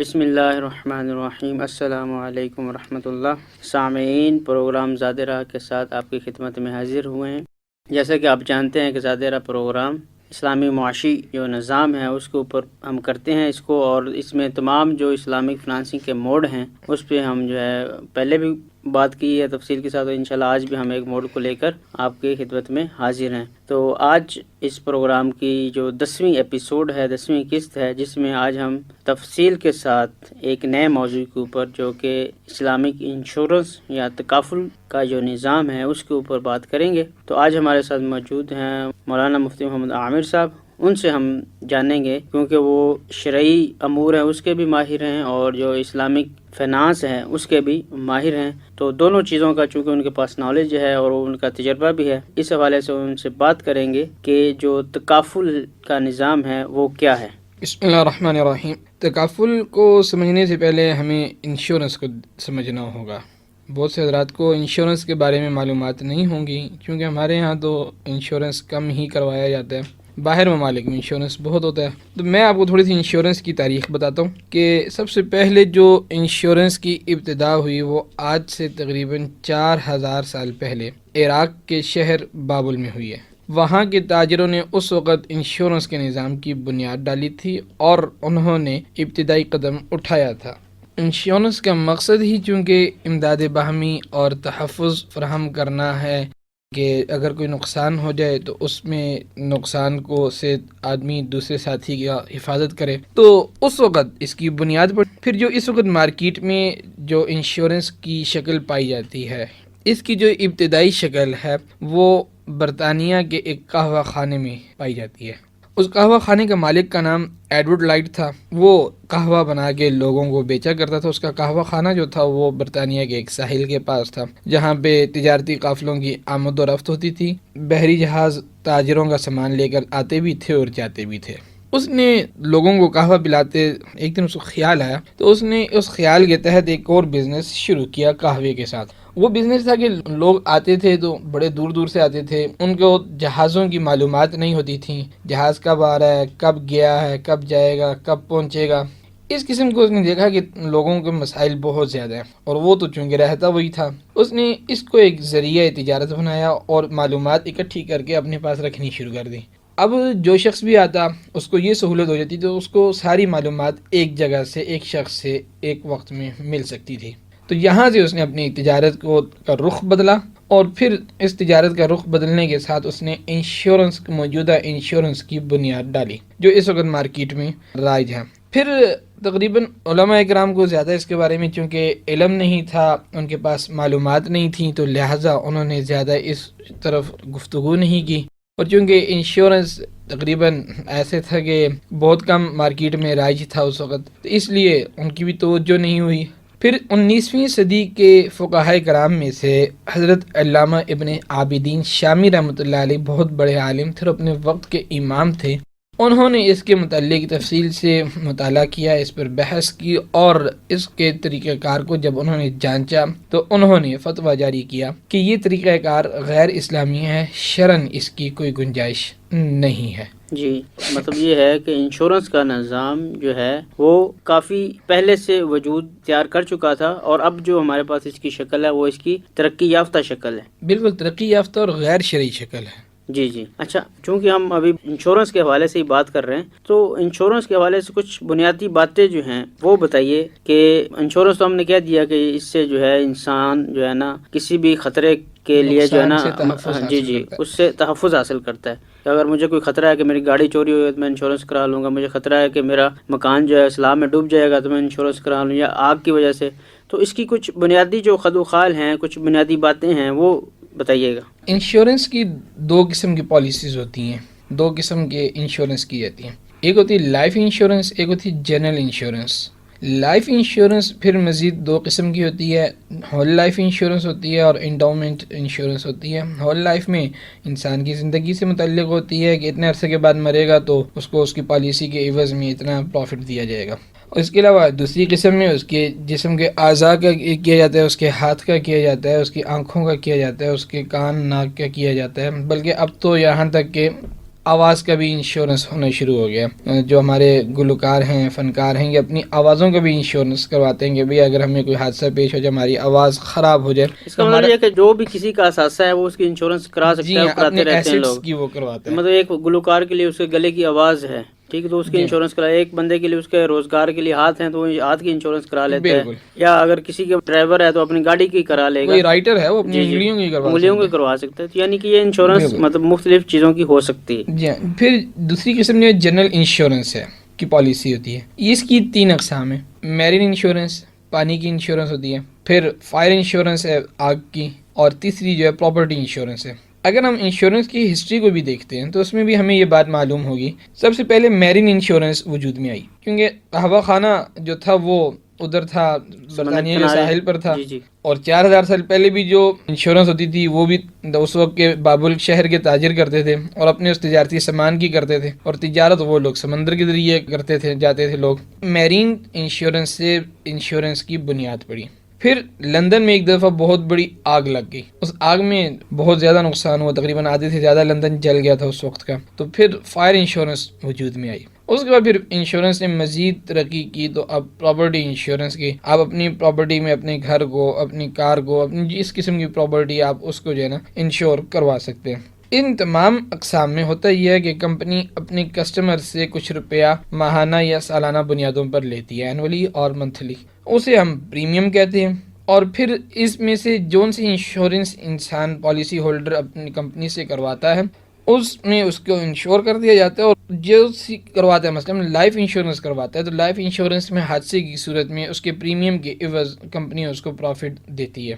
بسم اللہ الرحمن الرحیم۔ السلام علیکم ورحمۃ اللہ۔ سامعین، پروگرام زاد راہ کے ساتھ آپ کی خدمت میں حاضر ہوئے ہیں۔ جیسا کہ آپ جانتے ہیں کہ زاد راہ پروگرام اسلامی معاشی جو نظام ہے اس کے اوپر ہم کرتے ہیں اس کو، اور اس میں تمام جو اسلامک فنانسنگ کے موڈ ہیں اس پہ ہم جو ہے پہلے بھی بات کی ہے تفصیل کے ساتھ، اور انشاءاللہ آج بھی ہم ایک موڈ کو لے کر آپ کی خدمت میں حاضر ہیں۔ تو آج اس پروگرام کی جو 10ویں ایپیسوڈ ہے، 10ویں قسط ہے، جس میں آج ہم تفصیل کے ساتھ ایک نئے موضوع کے اوپر جو کہ اسلامک انشورنس یا تکافل کا جو نظام ہے اس کے اوپر بات کریں گے۔ تو آج ہمارے ساتھ موجود ہیں مولانا مفتی محمد عامر صاحب۔ ان سے ہم جانیں گے کیونکہ وہ شرعی امور ہیں اس کے بھی ماہر ہیں، اور جو اسلامک فائنانس ہے اس کے بھی ماہر ہیں۔ تو دونوں چیزوں کا چونکہ ان کے پاس نالج ہے اور ان کا تجربہ بھی ہے، اس حوالے سے ان سے بات کریں گے کہ جو تکافل کا نظام ہے وہ کیا ہے۔ بسم اللہ الرحمن الرحیم۔ تکافل کو سمجھنے سے پہلے ہمیں انشورنس کو سمجھنا ہوگا۔ بہت سے حضرات کو انشورنس کے بارے میں معلومات نہیں ہوں گی، کیونکہ ہمارے ہاں تو انشورنس کم ہی کروایا جاتا ہے، باہر ممالک میں انشورنس بہت ہوتا ہے۔ تو میں آپ کو تھوڑی سی انشورنس کی تاریخ بتاتا ہوں کہ سب سے پہلے جو انشورنس کی ابتدا ہوئی وہ آج سے تقریباً 4000 سال پہلے عراق کے شہر بابل میں ہوئی ہے۔ وہاں کے تاجروں نے اس وقت انشورنس کے نظام کی بنیاد ڈالی تھی اور انہوں نے ابتدائی قدم اٹھایا تھا۔ انشورنس کا مقصد ہی چونکہ امداد باہمی اور تحفظ فراہم کرنا ہے کہ اگر کوئی نقصان ہو جائے تو اس میں نقصان کو سے آدمی دوسرے ساتھی کی حفاظت کرے، تو اس وقت اس کی بنیاد پر پھر جو اس وقت مارکیٹ میں جو انشورنس کی شکل پائی جاتی ہے، اس کی جو ابتدائی شکل ہے وہ برطانیہ کے ایک قہوہ خانے میں پائی جاتی ہے۔ اس قہوہ خانے کا مالک کا نام ایڈورڈ لائٹ تھا۔ وہ قہوہ بنا کے لوگوں کو بیچا کرتا تھا۔ اس کا قہوہ خانہ جو تھا وہ برطانیہ کے ایک ساحل کے پاس تھا، جہاں پہ تجارتی قافلوں کی آمد و رفت ہوتی تھی۔ بحری جہاز تاجروں کا سامان لے کر آتے بھی تھے اور جاتے بھی تھے۔ اس نے لوگوں کو قہوہ پلاتے ایک دن اس کو خیال آیا، تو اس نے اس خیال کے تحت ایک اور بزنس شروع کیا قہوے کے ساتھ۔ وہ بزنس تھا کہ لوگ آتے تھے تو بڑے دور دور سے آتے تھے، ان کو جہازوں کی معلومات نہیں ہوتی تھیں، جہاز کب آ رہا ہے، کب گیا ہے، کب جائے گا، کب پہنچے گا۔ اس قسم کو اس نے دیکھا کہ لوگوں کے مسائل بہت زیادہ ہیں، اور وہ تو چونکہ رہتا وہی تھا، اس نے اس کو ایک ذریعہ تجارت بنایا اور معلومات اکٹھی کر کے اپنے پاس رکھنی شروع کر دی۔ اب جو شخص بھی آتا اس کو یہ سہولت ہو جاتی تو اس کو ساری معلومات ایک جگہ سے، ایک شخص سے ایک وقت میں مل سکتی تھی۔ تو یہاں سے اس نے اپنی تجارت کا رخ بدلا، اور پھر اس تجارت کا رخ بدلنے کے ساتھ اس نے انشورنس، موجودہ انشورنس کی بنیاد ڈالی جو اس وقت مارکیٹ میں رائج ہے۔ پھر تقریباً علماء اکرام کو زیادہ اس کے بارے میں چونکہ علم نہیں تھا، ان کے پاس معلومات نہیں تھیں، تو لہٰذا انہوں نے زیادہ اس طرف گفتگو نہیں کی، اور چونکہ انشورنس تقریباً ایسے تھا کہ بہت کم مارکیٹ میں رائج تھا اس وقت، تو اس لیے ان کی بھی توجہ نہیں ہوئی۔ پھر 19ویں صدی کے فقہاء کرام میں سے حضرت علامہ ابن عابدین شامی رحمۃ اللہ علیہ بہت بڑے عالم تھے اور اپنے وقت کے امام تھے۔ انہوں نے اس کے متعلق تفصیل سے مطالعہ کیا، اس پر بحث کی، اور اس کے طریقہ کار کو جب انہوں نے جانچا تو انہوں نے فتویٰ جاری کیا کہ یہ طریقہ کار غیر اسلامی ہے، شرعاً اس کی کوئی گنجائش نہیں ہے۔ جی، مطلب یہ ہے کہ انشورنس کا نظام جو ہے وہ کافی پہلے سے وجود تیار کر چکا تھا، اور اب جو ہمارے پاس اس کی شکل ہے وہ اس کی ترقی یافتہ شکل ہے۔ بالکل ترقی یافتہ اور غیر شرعی شکل ہے۔ جی جی، اچھا، چونکہ ہم ابھی انشورنس کے حوالے سے ہی بات کر رہے ہیں تو انشورنس کے حوالے سے کچھ بنیادی باتیں جو ہیں وہ بتائیے کہ انشورنس تو ہم نے کہہ دیا کہ اس سے جو ہے انسان جو ہے نا کسی بھی خطرے کے لیے جو ہے نا جی اس سے تحفظ حاصل کرتا ہے۔ کہ اگر مجھے کوئی خطرہ ہے کہ میری گاڑی چوری ہوئی تو میں انشورنس کرا لوں گا، مجھے خطرہ ہے کہ میرا مکان جو ہے سیلاب میں ڈوب جائے گا تو میں انشورنس کرا لوں، یا آگ کی وجہ سے۔ تو اس کی کچھ بنیادی جو خد و خال ہیں، کچھ بنیادی باتیں ہیں وہ بتائیے گا۔ انشورنس کی دو قسم کی پالیسیز ہوتی ہیں، دو قسم کے انشورنس کی جاتی ہیں، ایک ہوتی ہے لائف انشورنس، ایک ہوتی ہے جنرل انشورنس۔ لائف انشورنس پھر مزید دو قسم کی ہوتی ہے، ہول لائف انشورنس ہوتی ہے اور انڈاؤمنٹ انشورنس ہوتی ہے۔ ہول لائف میں انسان کی زندگی سے متعلق ہوتی ہے کہ اتنے عرصے کے بعد مرے گا تو اس کو اس کی پالیسی کے عوض میں اتنا پروفٹ دیا جائے گا۔ اور اس کے علاوہ دوسری قسم میں اس کے جسم کے اعضاء کا کیا جاتا ہے، اس کے ہاتھ کا کیا جاتا ہے، اس کی آنکھوں کا کیا جاتا ہے، اس کے کان ناک کا کیا جاتا ہے، بلکہ اب تو یہاں تک کہ آواز کا بھی انشورنس ہونا شروع ہو گیا. جو ہمارے گلوکار ہیں، فنکار ہیں، یہ اپنی آوازوں کا بھی انشورنس کرواتے ہیں کہ بھئی اگر ہمیں کوئی حادثہ پیش ہو جائے، ہماری آواز خراب ہو جائے، اس کا مطلب یہ ہے کہ جو بھی کسی کا احساسہ ہے وہ اس کی انشورنس کرا سکتا جی ہے، ہاں، وہ کراتے اپنے رہتے ہیں ایسٹس لوگ. کی وہ کرواتا ہے. مطلب ایک گلوکار کے لیے اس کے گلے کی آواز ہے، ٹھیک ہے، تو اس کی جی انشورنس کرا. ایک بندے کے لیے اس کے روزگار کے لیے ہاتھ ہیں تو وہ ہاتھ کی انشورنس کرا لیتا ہے. بالکل. یا اگر کسی کے ڈرائیور ہے تو اپنی گاڑی کی کرا لے گا. کوئی رائٹر ہے وہ اپنی جی جی، انگلیوں کی کروا انگلیوں سکتا کی ہے. کروا سکتا ہے. تو یعنی کہ یہ انشورنس بالکل. مطلب مختلف چیزوں کی ہو سکتی ہے. جی ہاں. پھر دوسری قسم جو جنرل انشورنس ہے کی پالیسی ہوتی ہے، اس کی 3 اقسام ہیں. میرین انشورنس، پانی کی انشورنس ہوتی ہے. پھر فائر انشورنس ہے آگ کی. اور تیسری جو ہے پراپرٹی انشورنس ہے. اگر ہم انشورنس کی ہسٹری کو بھی دیکھتے ہیں تو اس میں بھی ہمیں یہ بات معلوم ہوگی. سب سے پہلے میرین انشورنس وجود میں آئی، کیونکہ قہوہ خانہ جو تھا وہ ادھر تھا، سمندر برطانیہ کے کنارے. ساحل پر تھا. جی جی. اور 4000 سال پہلے بھی جو انشورنس ہوتی تھی وہ بھی اس وقت کے بابل شہر کے تاجر کرتے تھے اور اپنے اس تجارتی سامان کی کرتے تھے. اور تجارت وہ لوگ سمندر کے ذریعے کرتے تھے، جاتے تھے لوگ. میرین انشورنس سے انشورنس کی بنیاد پڑی. پھر لندن میں ایک دفعہ بہت بڑی آگ لگ گئی. اس آگ میں بہت زیادہ نقصان ہوا، تقریباً آدھے سے زیادہ لندن جل گیا تھا اس وقت کا. تو پھر فائر انشورنس وجود میں آئی. اس کے بعد پھر انشورنس نے مزید ترقی کی تو اب پراپرٹی انشورنس کی. آپ اپنی پراپرٹی میں اپنے گھر کو، اپنی کار کو، اپنی جس قسم کی پراپرٹی آپ اس کو جو ہے نا انشور کروا سکتے ہیں. ان تمام اقسام میں ہوتا یہ ہے کہ کمپنی اپنے کسٹمر سے کچھ روپیہ ماہانہ یا سالانہ بنیادوں پر لیتی ہے، اینولی اور منتھلی. اسے ہم پریمیم کہتے ہیں. اور پھر اس میں سے جون سی انشورنس انسان پالیسی ہولڈر اپنی کمپنی سے کرواتا ہے اس میں اس کو انشور کر دیا جاتا ہے. اور جو کرواتا ہے، مثلا لائف انشورنس کرواتا ہے تو لائف انشورنس میں حادثے کی صورت میں اس کے پریمیم کے عوض کمپنی اس کو پروفٹ دیتی ہے.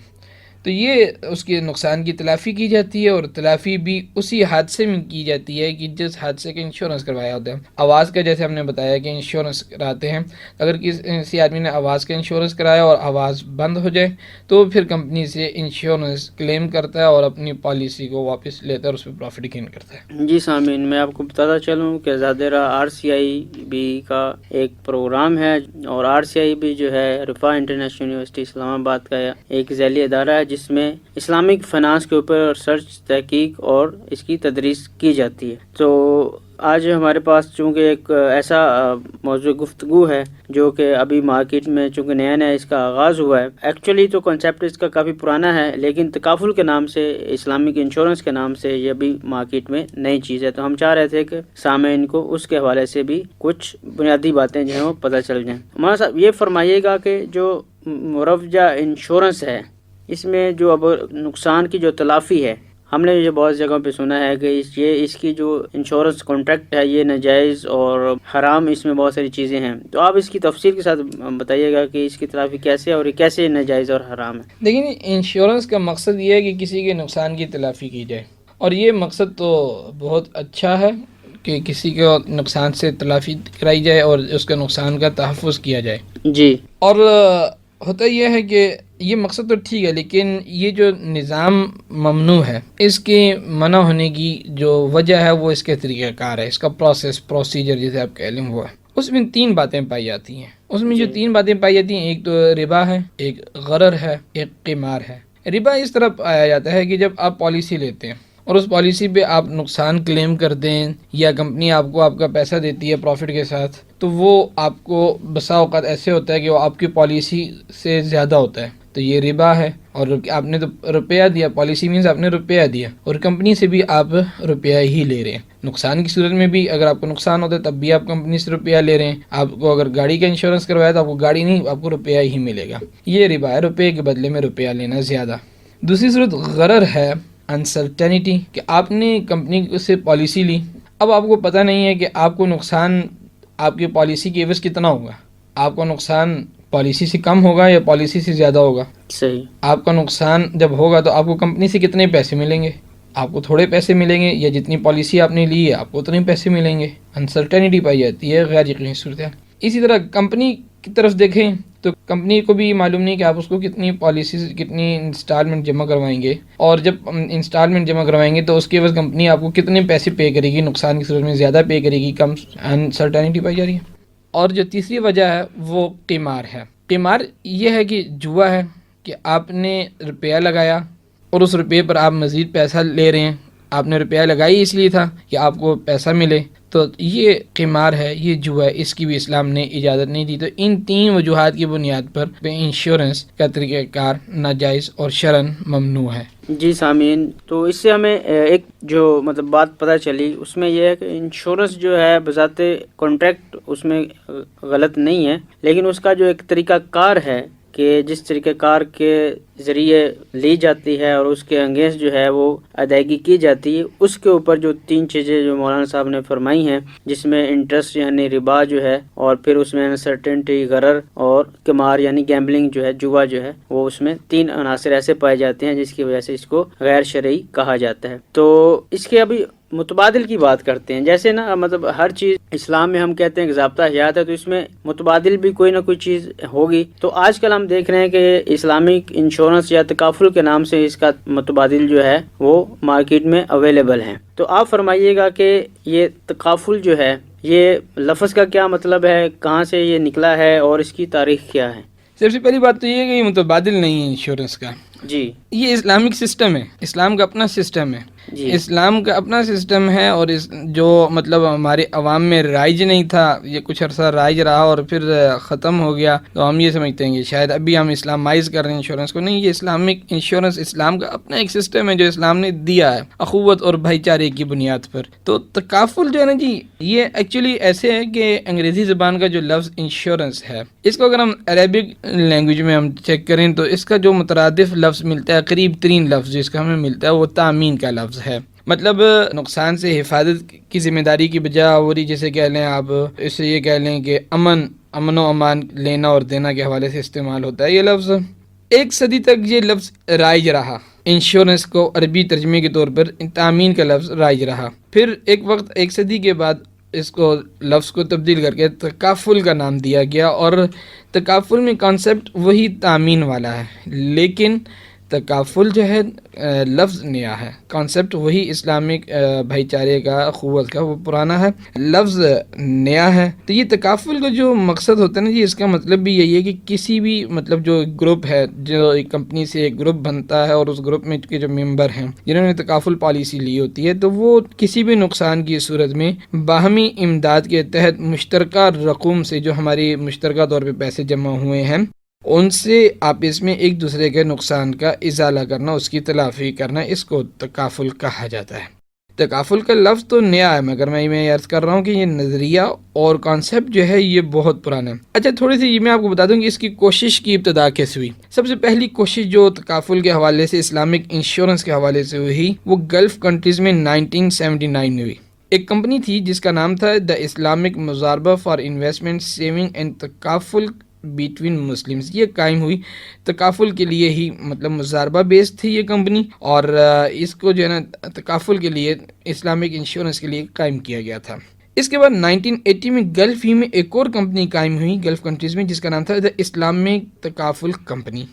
تو یہ اس کے نقصان کی تلافی کی جاتی ہے، اور تلافی بھی اسی حادثے میں کی جاتی ہے کہ جس حادثے کا انشورنس کروایا ہوتا ہے. آواز کا جیسے ہم نے بتایا کہ انشورنس کراتے ہیں، اگر کسی آدمی نے آواز کا انشورنس کرایا اور آواز بند ہو جائے تو پھر کمپنی سے انشورنس کلیم کرتا ہے اور اپنی پالیسی کو واپس لیتا ہے اور اس پہ پروفٹ گین کرتا ہے. جی سامعین، میں آپ کو بتاتا چلوں کہ زادرہ RCIB کا ایک پروگرام ہے، اور RCIB جو ہے رفاہ انٹرنیشنل یونیورسٹی اسلام آباد کا ایک ذیلی ادارہ ہے جس میں اسلامک فنانس کے اوپر ریسرچ، تحقیق اور اس کی تدریس کی جاتی ہے. تو آج ہمارے پاس چونکہ ایک ایسا موضوع گفتگو ہے جو کہ ابھی مارکیٹ میں چونکہ نیا نیا اس کا آغاز ہوا ہے. ایکچولی تو کنسیپٹ اس کا کافی پرانا ہے، لیکن تکافل کے نام سے، اسلامک انشورنس کے نام سے یہ بھی مارکیٹ میں نئی چیز ہے. تو ہم چاہ رہے تھے کہ سامعین کو اس کے حوالے سے بھی کچھ بنیادی باتیں جو ہیں وہ پتہ چل جائیں. مولانا صاحب یہ فرمائیے گا کہ جو مروجہ انشورنس ہے اس میں جو اب نقصان کی جو تلافی ہے، ہم نے یہ بہت جگہوں پہ سنا ہے کہ اس کی جو انشورنس کانٹریکٹ ہے یہ ناجائز اور حرام، اس میں بہت ساری چیزیں ہیں. تو آپ اس کی تفصیل کے ساتھ بتائیے گا کہ اس کی تلافی کیسے اور یہ کیسے ناجائز اور حرام ہے. لیکن انشورنس کا مقصد یہ ہے کہ کسی کے نقصان کی تلافی کی جائے، اور یہ مقصد تو بہت اچھا ہے کہ کسی کو نقصان سے تلافی کرائی جائے اور اس کا نقصان کا تحفظ کیا جائے. جی. اور ہوتا یہ ہے کہ یہ مقصد تو ٹھیک ہے، لیکن یہ جو نظام ممنوع ہے اس کے منع ہونے کی جو وجہ ہے وہ اس کے طریقہ کار ہے، اس کا پروسیجر جسے آپ کہہ لیں وہ ہے. اس میں 3 باتیں پائی جاتی ہیں. اس میں جو 3 باتیں پائی جاتی ہیں، ایک تو ربا ہے، ایک غرر ہے، ایک قمار ہے. ربا اس طرح پایا جاتا ہے کہ جب آپ پالیسی لیتے ہیں اور اس پالیسی پہ آپ نقصان کلیم کرتے ہیں یا کمپنی آپ کو آپ کا پیسہ دیتی ہے پروفٹ کے ساتھ، تو وہ آپ کو بسا اوقات ایسے ہوتا ہے کہ وہ آپ کی پالیسی سے زیادہ ہوتا ہے، تو یہ ربا ہے. اور آپ نے تو روپیہ دیا، پالیسی مینز آپ نے روپیہ دیا، اور کمپنی سے بھی آپ روپیہ ہی لے رہے ہیں. نقصان کی صورت میں بھی اگر آپ کو نقصان ہوتا ہے تب بھی آپ کمپنی سے روپیہ لے رہے ہیں. آپ کو اگر گاڑی کا انشورنس کروایا تو آپ کو گاڑی نہیں، آپ کو روپیہ ہی ملے گا. یہ ربا ہے، روپے کے بدلے میں روپیہ لینا زیادہ. دوسری صورت غرر ہے، انسرٹینٹی، کہ آپ نے کمپنی سے پالیسی لی، اب آپ کو پتہ نہیں ہے کہ آپ کو نقصان آپ کی پالیسی کے عوض کتنا ہوگا. آپ کا نقصان پالیسی سے کم ہوگا یا پالیسی سے زیادہ ہوگا. صحیح. آپ کا نقصان جب ہوگا تو آپ کو کمپنی سے کتنے پیسے ملیں گے؟ آپ کو تھوڑے پیسے ملیں گے، یا جتنی پالیسی آپ نے لی ہے آپ کو اتنے پیسے ملیں گے. انسرٹینٹی پائی جاتی ہے، غیر یقینی صورتحال. اسی طرح کمپنی کی طرف دیکھیں تو کمپنی کو بھی معلوم نہیں کہ آپ اس کو کتنی پالیسیز، کتنی انسٹالمنٹ جمع کروائیں گے، اور جب انسٹالمنٹ جمع کروائیں گے تو اس کے عوض کمپنی آپ کو کتنے پیسے پے کرے گی. نقصان کی صورت میں زیادہ پے کرے گی، کم. انسرٹینٹی پائی جا رہی ہے. اور جو تیسری وجہ ہے وہ قمار ہے. قمار یہ ہے کہ جوا ہے، کہ آپ نے روپیہ لگایا اور اس روپے پر آپ مزید پیسہ لے رہے ہیں آپ نے روپیہ لگائی اس لیے تھا کہ آپ کو پیسہ ملے، تو یہ قمار ہے، یہ جوا ہے، اس کی بھی اسلام نے اجازت نہیں دی۔ تو ان 3 وجوہات کی بنیاد پر انشورنس کا طریقہ کار ناجائز اور شرعاً ممنوع ہے۔ جی سامعین، تو اس سے ہمیں ایک جو بات پتہ چلی اس میں یہ ہے کہ انشورنس جو ہے بذات کانٹریکٹ اس میں غلط نہیں ہے، لیکن اس کا جو ایک طریقہ کار ہے کہ جس طریقہ کار کے ذریعے لی جاتی ہے اور اس کے انگیز جو ہے وہ ادائیگی کی جاتی ہے، اس کے اوپر جو 3 چیزیں جو مولانا صاحب نے فرمائی ہیں، جس میں انٹرسٹ یعنی ربا جو ہے، اور پھر اس میں انسرٹنٹی غرر، اور قمار یعنی گیمبلنگ جو ہے، جوا جو ہے، وہ اس میں 3 عناصر ایسے پائے جاتے ہیں جس کی وجہ سے اس کو غیر شرعی کہا جاتا ہے۔ تو اس کے ابھی متبادل کی بات کرتے ہیں، جیسے نا ہر چیز اسلام میں ہم کہتے ہیں کہ ضابطہ حیات ہے، تو اس میں متبادل بھی کوئی نہ کوئی چیز ہوگی۔ تو آج کل ہم دیکھ رہے ہیں کہ اسلامک انشورنس یا تکافل کے نام سے اس کا متبادل جو ہے وہ مارکیٹ میں اویلیبل ہیں۔ تو آپ فرمائیے گا کہ یہ تکافل جو ہے، یہ لفظ کا کیا مطلب ہے، کہاں سے یہ نکلا ہے اور اس کی تاریخ کیا ہے؟ سب سے پہلی بات تو یہ ہے کہ یہ متبادل نہیں ہے انشورنس کا، جی، یہ اسلامک سسٹم ہے، اسلام کا اپنا سسٹم ہے، جی، اسلام کا اپنا سسٹم ہے، اور جو ہمارے عوام میں رائج نہیں تھا، یہ کچھ عرصہ رائج رہا اور پھر ختم ہو گیا، تو ہم یہ سمجھتے ہیں کہ شاید ابھی ہم اسلامائز کر رہے ہیں انشورنس کو۔ نہیں، یہ اسلامک انشورنس اسلام کا اپنا ایک سسٹم ہے جو اسلام نے دیا ہے اخوت اور بھائی چارے کی بنیاد پر۔ تو تکافل جو ہے نا جی، یہ ایکچولی ایسے ہے کہ انگریزی زبان کا جو لفظ انشورنس ہے، اس کو اگر ہم عربک لینگویج میں ہم چیک کریں تو اس کا جو مترادف لفظ ملتا ہے، قریب ترین لفظ جس کا ہمیں ملتا ہے وہ تامین کا لفظ ہے۔ مطلب نقصان سے حفاظت کی ذمہ داری کی بجاوری، جیسے کہہ لیں آپ اسے یہ کہہ لیں کہ امن و امان لینا اور دینا کے حوالے سے استعمال ہوتا ہے یہ لفظ۔ 1 صدی تک یہ لفظ رائج رہا، انشورنس کو عربی ترجمے کے طور پر تامین کا لفظ رائج رہا۔ پھر ایک وقت 1 صدی کے بعد اس کو لفظ کو تبدیل کر کے تکافل کا نام دیا گیا، اور تکافل میں کانسیپٹ وہی تامین والا ہے، لیکن تکافل جو ہے لفظ نیا ہے، کانسیپٹ وہی اسلامک بھائی چارے کا، اخوت کا، وہ پرانا ہے، لفظ نیا ہے۔ تو یہ تکافل کا جو مقصد ہوتا ہے نا جی، اس کا مطلب بھی یہی ہے کہ کسی بھی جو گروپ ہے، جو ایک کمپنی سے ایک گروپ بنتا ہے اور اس گروپ میں کے جو ممبر ہیں جنہوں نے تکافل پالیسی لی ہوتی ہے، تو وہ کسی بھی نقصان کی صورت میں باہمی امداد کے تحت مشترکہ رقوم سے، جو ہماری مشترکہ طور پہ پیسے جمع ہوئے ہیں، ان سے آپس میں ایک دوسرے کے نقصان کا ازالہ کرنا، اس کی تلافی کرنا، اس کو تکافل کہا جاتا ہے۔ تکافل کا لفظ تو نیا ہے، مگر میں یہ عرض کر رہا ہوں کہ یہ نظریہ اور کانسیپٹ جو ہے یہ بہت پرانا ہے۔ اچھا، تھوڑی سی یہ میں آپ کو بتا دوں کہ اس کی کوشش کی ابتدا کیسے ہوئی۔ سب سے پہلی کوشش جو تکافل کے حوالے سے، اسلامک انشورنس کے حوالے سے ہوئی، وہ گلف کنٹریز میں 1979 میں ہوئی۔ ایک کمپنی تھی جس کا نام تھا دا اسلامک مضاربہ فار انویسٹمنٹ سیونگ اینڈ تکافل بٹوین مسلمز، یہ قائم ہوئی تکافل کے لیے ہی، مضاربہ بیسڈ تھی یہ کمپنی، اور اس کو جو ہے نا تکافل کے لیے، اسلامک انشورنس کے لیے قائم کیا گیا تھا۔ اس کے بعد 1980 میں گلف ہی میں ایک اور کمپنی قائم ہوئی گلف کنٹریز میں، جس کا نام تھا دا اسلامک تکافل کمپنی۔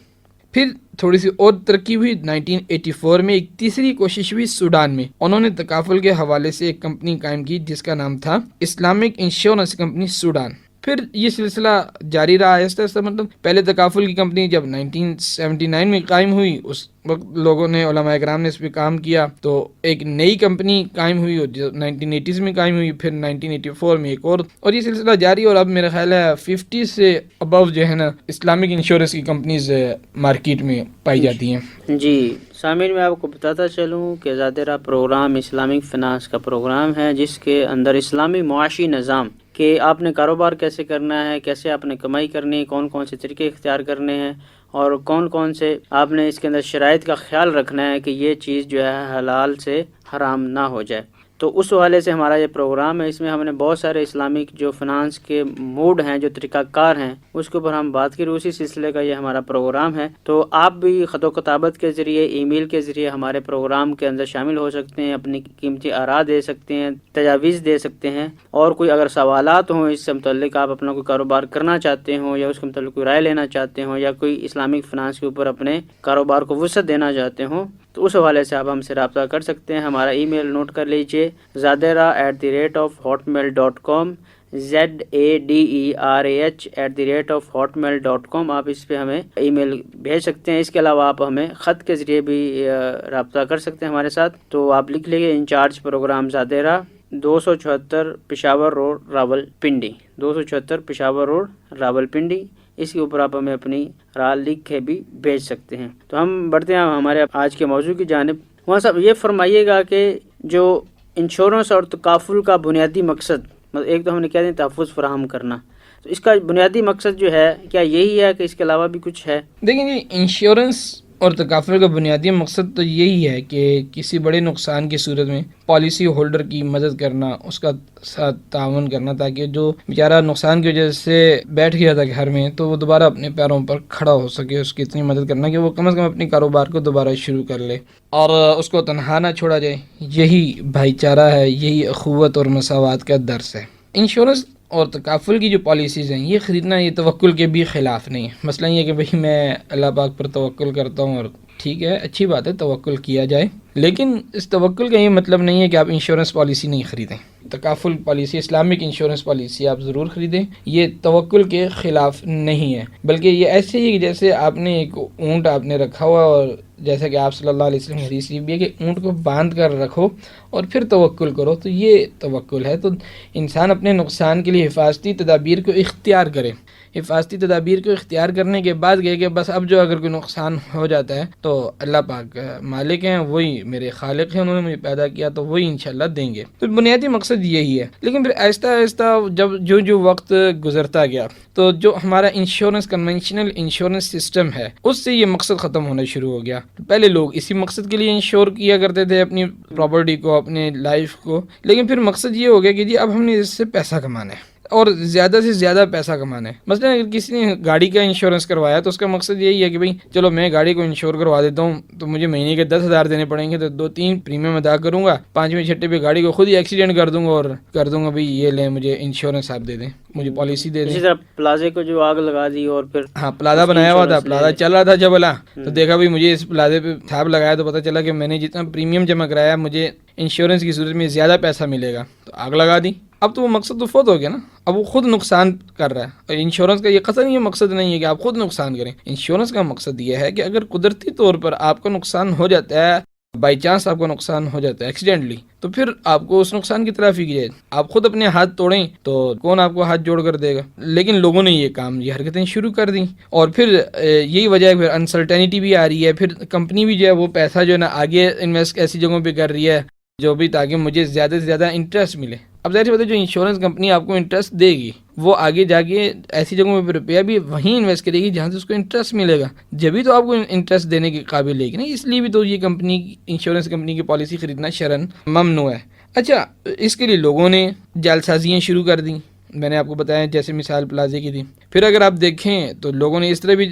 پھر تھوڑی سی اور ترقی ہوئی، 1984 میں ایک تیسری کوشش ہوئی سوڈان میں، انہوں نے تکافل کے حوالے سے ایک کمپنی قائم کی جس کا نام تھا اسلامک انشورنس کمپنی سوڈان۔ پھر یہ سلسلہ جاری رہا آہستہ آہستہ، پہلے تکافل کی کمپنی جب 1979 میں قائم ہوئی، اس وقت لوگوں نے، علماء اکرام نے اس پہ کام کیا، تو ایک نئی کمپنی قائم ہوئی جو 1980s میں قائم ہوئی، پھر 1984 میں ایک اور یہ سلسلہ جاری، اور اب میرا خیال ہے 50 سے ابو جو ہے نا اسلامک انشورنس کی کمپنیز مارکیٹ میں پائی جاتی ہیں۔ جی سامعین، میں آپ کو بتاتا چلوں کہ زادرہ پروگرام اسلامک فنانس کا پروگرام ہے، جس کے اندر اسلامی معاشی نظام کہ آپ نے کاروبار کیسے کرنا ہے، کیسے آپ نے کمائی کرنی ہے، کون کون سے طریقے اختیار کرنے ہیں، اور کون کون سے آپ نے اس کے اندر شرائط کا خیال رکھنا ہے کہ یہ چیز جو ہے حلال سے حرام نہ ہو جائے۔ تو اس حوالے سے ہمارا یہ پروگرام ہے، اس میں ہم نے بہت سارے اسلامک جو فنانس کے موڈ ہیں، جو طریقہ کار ہیں، اس کے اوپر ہم بات کی، اسی سلسلے کا یہ ہمارا پروگرام ہے۔ تو آپ بھی خط و کتابت کے ذریعے، ای میل کے ذریعے ہمارے پروگرام کے اندر شامل ہو سکتے ہیں، اپنی قیمتی آراء دے سکتے ہیں، تجاویز دے سکتے ہیں، اور کوئی اگر سوالات ہوں اس سے متعلق، آپ اپنا کوئی کاروبار کرنا چاہتے ہوں یا اس کے متعلق کوئی رائے لینا چاہتے ہوں، یا کوئی اسلامک فنانس کے اوپر اپنے کاروبار کو وسعت دینا چاہتے ہوں، تو اس حوالے سے آپ ہم سے رابطہ کر سکتے ہیں۔ ہمارا ای میل نوٹ کر لیجئے، zadera@hotmail.com، zaderah@hotmail.com. آپ اس پہ ہمیں ای میل بھیج سکتے ہیں. اس کے علاوہ آپ ہمیں خط کے ذریعے بھی رابطہ کر سکتے ہیں ہمارے ساتھ. تو آپ لکھ لیجیے انچارج پروگرام زادیرہ 274 پشاور روڈ راولپنڈی، 274 پشاور روڈ راولپنڈی. اس کے اوپر آپ ہمیں اپنی رائے لکھ کے بھی بھیج سکتے ہیں. تو ہم بڑھتے ہیں ہمارے آج کے موضوع کی جانب. وہاں صاحب یہ فرمائیے گا کہ جو انشورنس اور تکافل کا بنیادی مقصد، مطلب ایک تو ہم نے کہہ دیں تحفظ فراہم کرنا، تو اس کا بنیادی مقصد جو ہے کیا یہی ہے کہ اس کے علاوہ بھی کچھ ہے؟ دیکھیں جی، انشورنس اور تکافل کا بنیادی مقصد تو یہی ہے کہ کسی بڑے نقصان کی صورت میں پالیسی ہولڈر کی مدد کرنا، اس کا ساتھ تعاون کرنا، تاکہ جو بیچارہ نقصان کی وجہ سے بیٹھ گیا تھا گھر میں تو وہ دوبارہ اپنے پیروں پر کھڑا ہو سکے. اس کی اتنی مدد کرنا کہ وہ کم از کم اپنے کاروبار کو دوبارہ شروع کر لے اور اس کو تنہا نہ چھوڑا جائے. یہی بھائی چارہ ہے، یہی اخوت اور مساوات کا درس ہے. انشورنس اور تکافل کی جو پالیسیز ہیں یہ خریدنا یہ توکل کے بھی خلاف نہیں ہے. مسئلہ یہ ہے کہ بھئی میں اللہ پاک پر توکل کرتا ہوں، اور ٹھیک ہے، اچھی بات ہے، توکل کیا جائے، لیکن اس توکل کا یہ مطلب نہیں ہے کہ آپ انشورنس پالیسی نہیں خریدیں. تکافل پالیسی، اسلامک انشورنس پالیسی آپ ضرور خریدیں. یہ توکل کے خلاف نہیں ہے، بلکہ یہ ایسے ہی جیسے آپ نے ایک اونٹ آپ نے رکھا ہوا، اور جیسا کہ آپ صلی اللہ علیہ وسلم حدیث بھی ہے کہ اونٹ کو باندھ کر رکھو اور پھر توکل کرو، تو یہ توکل ہے. تو انسان اپنے نقصان کے لیے حفاظتی تدابیر کو اختیار کرے. حفاظتی تدابیر کو اختیار کرنے کے بعد گئے کہ بس اب جو اگر کوئی نقصان ہو جاتا ہے تو اللہ پاک مالک ہیں، وہی میرے خالق ہیں، انہوں نے مجھے پیدا کیا تو وہی انشاءاللہ دیں گے. تو بنیادی مقصد یہی ہے. لیکن پھر آہستہ آہستہ جب جو وقت گزرتا گیا تو جو ہمارا انشورنس، کنونشنل انشورنس سسٹم ہے، اس سے یہ مقصد ختم ہونا شروع ہو گیا. پہلے لوگ اسی مقصد کے لیے انشور کیا کرتے تھے اپنی پراپرٹی کو، اپنے لائف کو، لیکن پھر مقصد یہ ہو گیا کہ جی اب ہم نے اس سے پیسہ کمانا ہے اور زیادہ سے زیادہ پیسہ کمانا ہے. مثلا اگر کسی نے گاڑی کا انشورنس کروایا تو اس کا مقصد یہی ہے کہ بھئی چلو میں گاڑی کو انشور کروا دیتا ہوں تو مجھے مہینے کے 10,000 دینے پڑیں گے، تو 2-3 پریمیم ادا کروں گا، 5ویں چھٹے پہ گاڑی کو خود ہی ایکسیڈنٹ کر دوں گا اور کر دوں گا بھئی یہ لیں مجھے انشورنس آپ دے دیں، مجھے پالیسی دے دیں. اسی طرح پلازے کو جو آگ لگا دی اور پھر ہاں، پلازا بنایا ہوا تھا، پلازا چل رہا تھا، جب بلا تو دیکھا بھئی مجھے اس پلازے پہ تھاپ لگایا تو پتہ چلا کہ میں نے جتنا پریمیم جمع کرایا مجھے انشورنس کی صورت میں زیادہ پیسہ ملے گا، تو آگ لگا دی. اب تو وہ مقصد تو فوت ہو گیا نا، اب وہ خود نقصان کر رہا ہے. اور انشورنس کا یہ قطعاً یہ مقصد نہیں ہے کہ آپ خود نقصان کریں. انشورنس کا مقصد یہ ہے کہ اگر قدرتی طور پر آپ کا نقصان ہو جاتا ہے، بائی چانس آپ کو نقصان ہو جاتا ہے ایکسیڈنٹلی، تو پھر آپ کو اس نقصان کی تلافی کی جائے. آپ خود اپنے ہاتھ توڑیں تو کون آپ کو ہاتھ جوڑ کر دے گا؟ لیکن لوگوں نے یہ حرکتیں شروع کر دیں، اور پھر یہی وجہ ہے، پھر انسرٹینٹی بھی آ رہی ہے. پھر کمپنی بھی جو ہے وہ پیسہ جو ہے نا آگے انویسٹ ایسی جگہوں پہ کر رہی ہے جو بھی تاکہ مجھے زیادہ سے زیادہ انٹرسٹ ملے. اب ظاہر بات ہے جو انشورنس کمپنی آپ کو انٹرسٹ دے گی وہ آگے جا کے ایسی جگہوں میں روپیہ بھی وہیں انویسٹ کرے گی جہاں سے اس کو انٹرسٹ ملے گا، جبھی تو آپ کو انٹرسٹ دینے کے قابل لے گی نا. اس لیے بھی تو یہ کمپنی، انشورنس کمپنی کی پالیسی خریدنا شرعاً ممنوع ہے. اچھا، اس کے لیے لوگوں نے جعل سازیاں شروع کر دیں. میں نے آپ کو بتایا جیسے مثال پلازے کی تھی. پھر اگر آپ دیکھیں تو لوگوں نے اس طرح بھی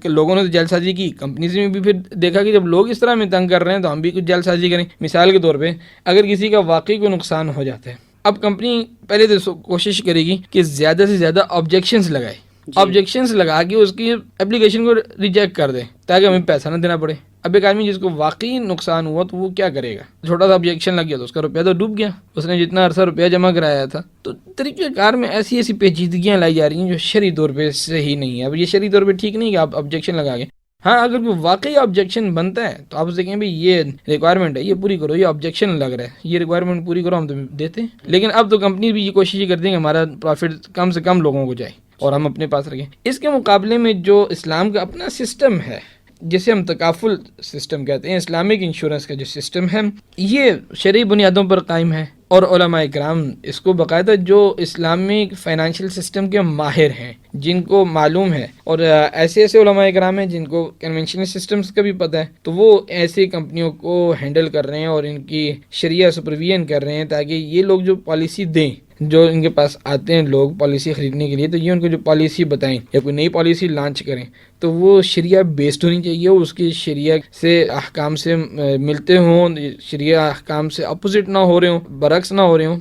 لوگوں نے جعل سازی کی، کمپنیز نے بھی پھر دیکھا کہ جب لوگ اس طرح میں تنگ کر رہے ہیں تو ہم بھی کچھ جعل سازی کریں. مثال کے طور پہ اگر کسی کا واقعی کوئی نقصان ہو جاتا ہے، اب کمپنی پہلے تو کوشش کرے گی کہ زیادہ سے زیادہ آبجیکشنز لگائے، آبجیکشنز لگا کے اس کی اپلیکیشن کو ریجیکٹ کر دے تاکہ ہمیں پیسہ نہ دینا پڑے. اب ایک آدمی جس کو واقعی نقصان ہوا تو وہ کیا کرے گا؟ چھوٹا سا آبجیکشن لگ گیا تو اس کا روپیہ تو ڈوب گیا، اس نے جتنا عرصہ روپیہ جمع کرایا تھا. تو طریقہ کار میں ایسی پیچیدگیاں لائی جا رہی ہیں جو شرعی طور پہ صحیح نہیں ہے. اب یہ شرعی طور پہ ٹھیک نہیں کہ آپ آبجیکشن لگا کے، ہاں اگر کوئی واقعی آبجیکشن بنتا ہے تو آپ اسے کہیں بھائی یہ ریکوائرمنٹ ہے، یہ پوری کرو، یہ آبجیکشن لگ رہا ہے، یہ ریکوائرمنٹ پوری کرو، ہم تو دیتے ہیں. لیکن اب تو کمپنی بھی یہ کوشش کرتی ہے کہ ہمارا پروفٹ کم سے کم لوگوں کو جائے اور ہم اپنے پاس رکھیں. اس کے مقابلے میں جو اسلام کا اپنا سسٹم ہے جسے ہم تکافل سسٹم کہتے ہیں، اسلامک انشورنس کا جو سسٹم ہے یہ شرعی بنیادوں پر قائم ہے، اور علماء کرام اس کو باقاعدہ جو اسلامک فائنانشیل سسٹم کے ماہر ہیں جن کو معلوم ہے، اور ایسے علماء کرام ہیں جن کو کنونشنل سسٹمز کا بھی پتہ ہے، تو وہ ایسی کمپنیوں کو ہینڈل کر رہے ہیں اور ان کی شریعہ سپرویژن کر رہے ہیں تاکہ یہ لوگ جو پالیسی دیں، جو ان کے پاس آتے ہیں لوگ پالیسی خریدنے کے لیے، تو یہ ان کو جو پالیسی بتائیں یا کوئی نئی پالیسی لانچ کریں تو وہ شریعہ بیسڈ ہونی چاہیے، اس کی شریعہ سے احکام سے ملتے ہوں، شریعہ احکام سے اپوزٹ نہ ہو رہے ہوں، برعکس نہ ہو رہے ہوں.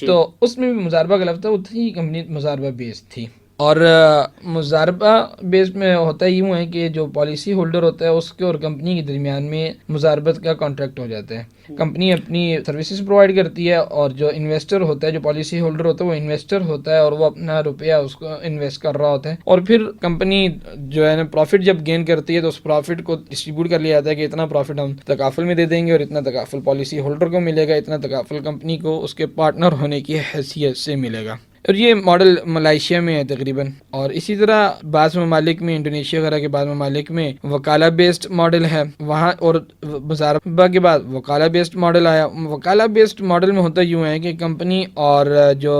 تو اس میں بھی مضاربہ کا لفظ تھا، اتنی کمپنی مضاربہ بیس تھی. اور مضاربہ بیس میں ہوتا یوں ہے کہ جو پالیسی ہولڈر ہوتا ہے اس کے اور کمپنی کے درمیان میں مضاربت کا کانٹریکٹ ہو جاتا ہے. کمپنی اپنی سروسز پرووائڈ کرتی ہے اور جو انویسٹر ہوتا ہے، جو پالیسی ہولڈر ہوتا ہے وہ انویسٹر ہوتا ہے اور وہ اپنا روپیہ اس کو انویسٹ کر رہا ہوتا ہے. اور پھر کمپنی جو ہے نا پروفٹ جب گین کرتی ہے تو اس پروفٹ کو ڈسٹریبیوٹ کر لیا جاتا ہے کہ اتنا پروفٹ ہم تکافل میں دے دیں گے اور اتنا تکافل پالیسی ہولڈر کو ملے گا، اتنا تکافل کمپنی کو اس کے پارٹنر ہونے کی حیثیت سے ملے گا. اور یہ ماڈل ملائیشیا میں ہے تقریباً. اور اسی طرح بعض ممالک میں، انڈونیشیا وغیرہ کے بعض ممالک میں وکالہ بیسڈ ماڈل ہے وہاں. اور مضاربہ کے بعد وکالہ بیسڈ ماڈل آیا. وکالہ بیسڈ ماڈل میں ہوتا یوں ہے کہ کمپنی اور جو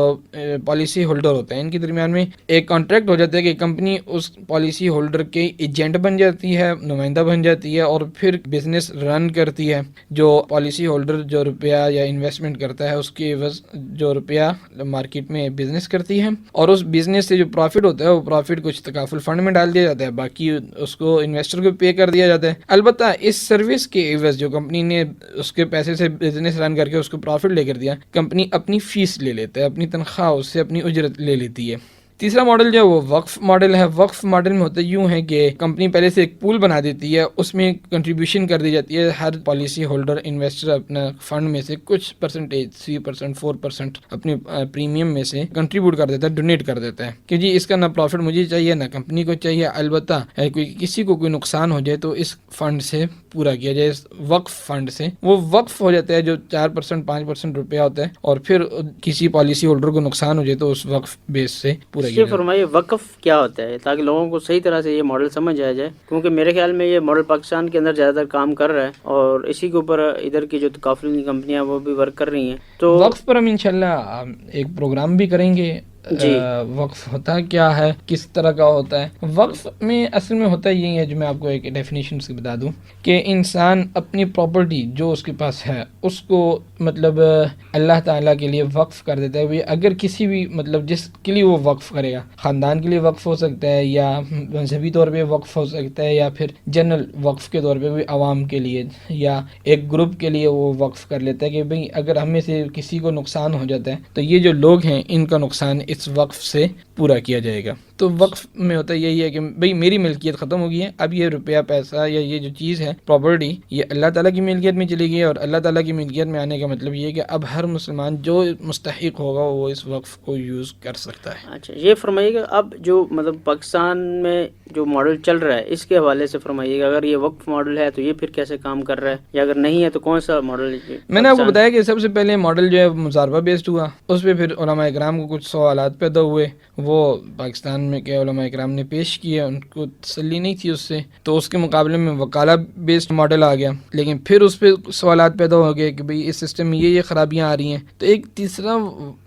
پالیسی ہولڈر ہوتے ہیں ان کے درمیان میں ایک کانٹریکٹ ہو جاتا ہے کہ کمپنی اس پالیسی ہولڈر کے ایجنٹ بن جاتی ہے، نمائندہ بن جاتی ہے اور پھر بزنس رن کرتی ہے. جو پالیسی ہولڈر جو روپیہ یا انویسٹمنٹ کرتا ہے اس کے عوض جو روپیہ مارکیٹ میں بزنس کرتی ہے اور اس بزنس سے جو پروفٹ ہوتا ہے وہ پروفٹ کچھ تکافل فنڈ میں ڈال دیا جاتا ہے، باقی اس کو انویسٹر کو پے کر دیا جاتا ہے. البتہ اس سروس کے عوض جو کمپنی نے اس کے پیسے سے بزنس رن کر کے اس کو پروفٹ لے کر دیا، کمپنی اپنی فیس لے لیتا ہے، اپنی تنخواہ اس سے اپنی اجرت لے لیتی ہے. تیسرا ماڈل جو ہے وہ وقف ماڈل ہے. وقف ماڈل میں ہوتا یوں ہے کہ کمپنی پہلے سے ایک پول بنا دیتی ہے، اس میں کنٹریبیوشن کر دی جاتی ہے. ہر پالیسی ہولڈر انویسٹر اپنا فنڈ میں سے کچھ پرسنٹیج 3%، 4% اپنے پریمیم میں سے کنٹریبیوٹ کر دیتا ہے، ڈونیٹ کر دیتا ہے کہ جی اس کا نہ پروفٹ مجھے چاہیے نہ کمپنی کو چاہیے، البتہ کسی کو کوئی نقصان ہو جائے تو اس فنڈ سے پورا کیا جائے، اس وقف فنڈ سے. وہ وقف ہو جاتا ہے جو 4%، 5% روپیہ ہوتا ہے اور پھر کسی پالیسی ہولڈر کو نقصان ہو جائے تو اس وقف بیس سے پورا. یہ فرمائیے وقف کیا ہوتا ہے تاکہ لوگوں کو صحیح طرح سے یہ ماڈل سمجھ آ جائے، کیونکہ میرے خیال میں یہ ماڈل پاکستان کے اندر زیادہ تر کام کر رہا ہے اور اسی کے اوپر ادھر کی جو تکافل کمپنیاں وہ بھی ورک کر رہی ہیں. تو وقف پر ہم انشاءاللہ ایک پروگرام بھی کریں گے. وقف ہوتا کیا ہے، کس طرح کا ہوتا ہے. وقف میں اصل میں ہوتا یہی ہے جو میں آپ کو ایک ڈیفینیشن سے بتا دوں کہ انسان اپنی پراپرٹی جو اس کے پاس ہے اس کو مطلب اللہ تعالیٰ کے لیے وقف کر دیتا ہے. اگر کسی بھی مطلب جس کے لیے وہ وقف کرے گا، خاندان کے لیے وقف ہو سکتا ہے یا مذہبی طور پہ وقف ہو سکتا ہے یا پھر جنرل وقف کے طور پہ بھی عوام کے لیے یا ایک گروپ کے لیے وہ وقف کر لیتا ہے کہ بھئی اگر ہم میں سے کسی کو نقصان ہو جاتا ہے تو یہ جو لوگ ہیں ان کا نقصان اس وقف سے پورا کیا جائے گا. تو وقف میں ہوتا یہی ہے کہ بھئی میری ملکیت ختم ہو گئی ہے، اب یہ روپیہ پیسہ یا یہ جو چیز ہے پراپرٹی یہ اللہ تعالیٰ کی ملکیت میں چلی گئی ہے. اور اللہ تعالیٰ کی ملکیت میں آنے کا مطلب یہ ہے کہ اب ہر مسلمان جو مستحق ہوگا وہ اس وقف کو یوز کر سکتا ہے. اچھا یہ فرمائیے گا اب جو مطلب پاکستان میں جو ماڈل چل رہا ہے اس کے حوالے سے فرمائیے گا، اگر یہ وقف ماڈل ہے تو یہ پھر کیسے کام کر رہا ہے، یا اگر نہیں ہے تو کون سا ماڈل؟ میں نے آپ کو بتایا کہ سب سے پہلے ماڈل جو ہے مضاربہ بیسڈ ہوا، اس پہ پھر علماء اکرام کو کچھ سوالات پیدا ہوئے، وہ پاکستان میں کے علماء اکرام نے پیش کیے، ان کو تسلی نہیں تھی اس سے، تو اس کے مقابلے میں وکالہ بیسڈ ماڈل آ گیا. لیکن پھر اس پہ سوالات پیدا ہو گئے کہ بھئی اس سسٹم میں یہ خرابیاں آ رہی ہیں. تو ایک تیسرا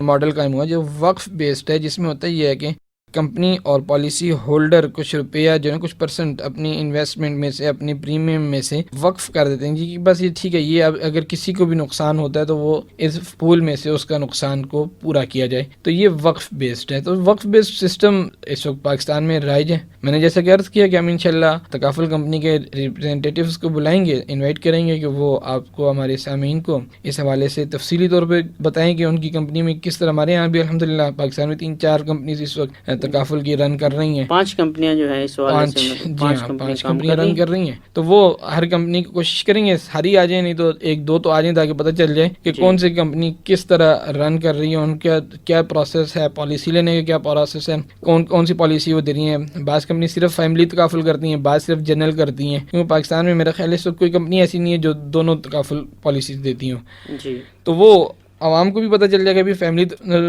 ماڈل قائم ہوا جو وقف بیسڈ ہے، جس میں ہوتا یہ ہے کہ کمپنی اور پالیسی ہولڈر کچھ روپیہ جو ہے کچھ پرسنٹ اپنی انویسٹمنٹ میں سے اپنی پریمیم میں سے وقف کر دیتے ہیں جی کہ بس یہ ٹھیک ہے، یہ اب اگر کسی کو بھی نقصان ہوتا ہے تو وہ اس پول میں سے اس کا نقصان کو پورا کیا جائے. تو یہ وقف بیسڈ ہے. تو وقف بیسڈ سسٹم اس وقت پاکستان میں رائج ہے. میں نے جیسا کہ عرض کیا کہ ہم انشاءاللہ تکافل کمپنی کے ریپرزینٹیٹیوز کو بلائیں گے، انوائٹ کریں گے کہ وہ آپ کو ہمارے سامعین کو اس حوالے سے تفصیلی طور پہ بتائیں کہ ان کی کمپنی میں کس طرح. ہمارے یہاں بھی الحمدللہ پاکستان میں 3-4 کمپنیز اس وقت تکافل کی رن کر رہی ہیں. 5 کمپنیاں جو ہیں اس حوالے سے، 5 کمپنیاں رن کر رہی ہیں. تو وہ ہر کمپنی کی کوشش کریں گے ساری آ جائیں، نہیں تو 1-2 تو آ جائیں تاکہ پتہ چل جائے کہ کون سی کمپنی کس طرح رن کر رہی ہے، ان کا کیا پروسیس ہے، پالیسی لینے کا کیا پروسیس ہے، کون سی پالیسی وہ دے رہی ہیں. بعض کمپنی صرف فیملی تکافل کرتی ہیں، بعض صرف جنرل کرتی ہیں، کیونکہ پاکستان میں میرا خیال ہے اس وقت کوئی کمپنی ایسی نہیں ہے جو دونوں تکافل پالیسیز دیتی ہوں. تو وہ عوام کو بھی پتہ چل جائے گا بھی فیملی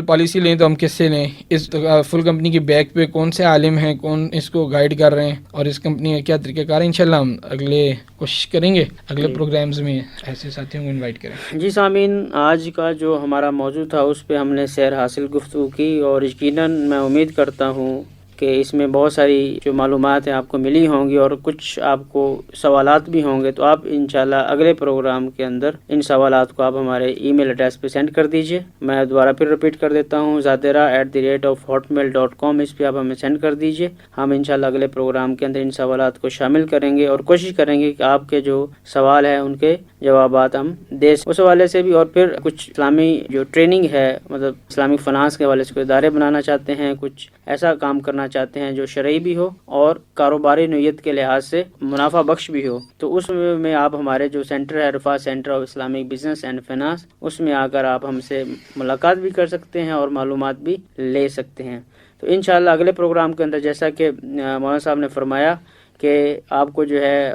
پالیسی لیں تو ہم کس سے لیں، اس فل کمپنی کی بیک پہ کون سے عالم ہیں، کون اس کو گائیڈ کر رہے ہیں اور اس کمپنی کا کیا طریقہ کار ہے. انشاءاللہ ہم اگلے کوشش کریں گے اگلے پروگرامز میں ایسے ساتھیوں کو انوائٹ کریں. جی سامعین، آج کا جو ہمارا موضوع تھا اس پہ ہم نے سیر حاصل گفتگو کی اور یقیناً میں امید کرتا ہوں کہ اس میں بہت ساری جو معلومات ہیں آپ کو ملی ہوں گی اور کچھ آپ کو سوالات بھی ہوں گے، تو آپ انشاءاللہ اگلے پروگرام کے اندر ان سوالات کو آپ ہمارے ای میل ایڈریس پہ سینڈ کر دیجئے۔ میں دوبارہ پھر ریپیٹ کر دیتا ہوں، zadira@hotmail.com، اس پہ آپ ہمیں سینڈ کر دیجئے۔ ہم انشاءاللہ اگلے پروگرام کے اندر ان سوالات کو شامل کریں گے اور کوشش کریں گے کہ آپ کے جو سوال ہیں ان کے جوابات ہم دے اس حوالے سے بھی، اور پھر کچھ اسلامی جو ٹریننگ ہے، مطلب اسلامک فنانس کے حوالے سے کوئی ادارے بنانا چاہتے ہیں، کچھ ایسا کام کرنا چاہتے ہیں جو شرعی بھی ہو اور کاروباری نوعیت کے لحاظ سے منافع بخش بھی ہو، تو اس میں آپ ہمارے جو سینٹر ہے Riphah centre of Islamic business and finance, اس میں آ کر آپ ہم سے ملاقات بھی کر سکتے ہیں اور معلومات بھی لے سکتے ہیں۔ تو انشاءاللہ اگلے پروگرام کے اندر جیسا کہ مولانا صاحب نے فرمایا کہ آپ کو جو ہے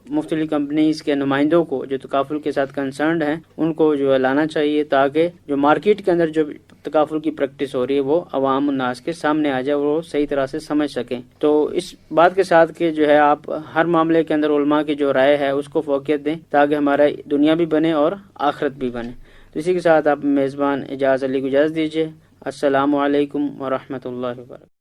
مختلف کمپنیز کے نمائندوں کو جو تکافل کے ساتھ کنسرنڈ ہیں ان کو جو ہے لانا چاہیے، تاکہ جو مارکیٹ کے اندر جو تکافل کی پریکٹس ہو رہی ہے وہ عوام الناس کے سامنے آ جائے، وہ صحیح طرح سے سمجھ سکیں۔ تو اس بات کے ساتھ کہ جو ہے آپ ہر معاملے کے اندر علماء کی جو رائے ہے اس کو فوقیت دیں، تاکہ ہمارا دنیا بھی بنے اور آخرت بھی بنے۔ تو اسی کے ساتھ آپ میزبان اجاز علی کو اجازت دیجیے۔ السلام علیکم ورحمۃ اللہ وبرکاتہ۔